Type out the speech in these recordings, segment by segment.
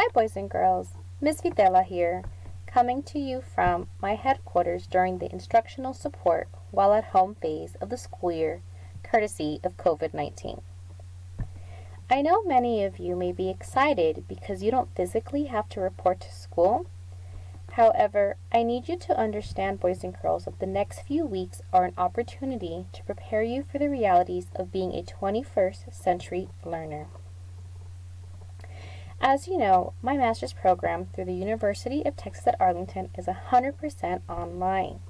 Hi boys and girls, Ms. Videla here, coming to you from my headquarters during the instructional support while at home phase of the school year, courtesy of COVID-19. I know many of you may be excited because you don't physically have to report to school. However, I need you to understand, boys and girls, that the next few weeks are an opportunity to prepare you for the realities of being a 21st century learner. As you know, my master's program through the University of Texas at Arlington is 100% online.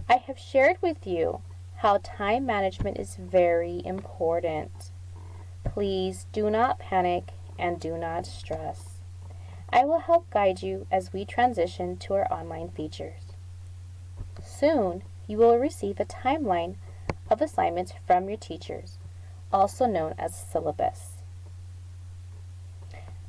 I have shared with you how time management is very important. Please do not panic and do not stress. I will help guide you as we transition to our online features. Soon, you will receive a timeline of assignments from your teachers, also known as syllabus.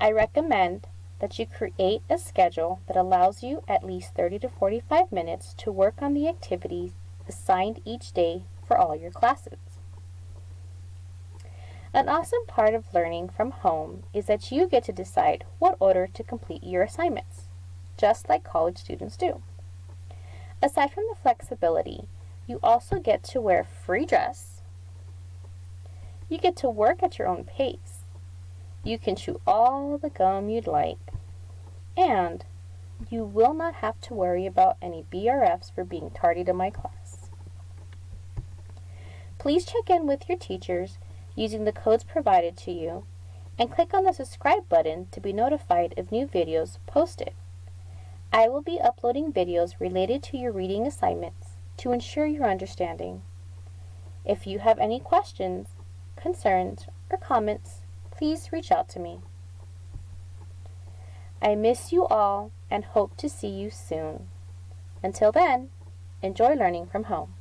I recommend that you create a schedule that allows you at least 30 to 45 minutes to work on the activities assigned each day for all your classes. An awesome part of learning from home is that you get to decide what order to complete your assignments, just like college students do. Aside from the flexibility, you also get to wear free dress. You get to work at your own pace. You can chew all the gum you'd like, and you will not have to worry about any BRFs for being tardy to my class. Please check in with your teachers using the codes provided to you, and click on the subscribe button to be notified of new videos posted. I will be uploading videos related to your reading assignments to ensure your understanding. If you have any questions, concerns, or comments, please reach out to me. I miss you all and hope to see you soon. Until then, enjoy learning from home.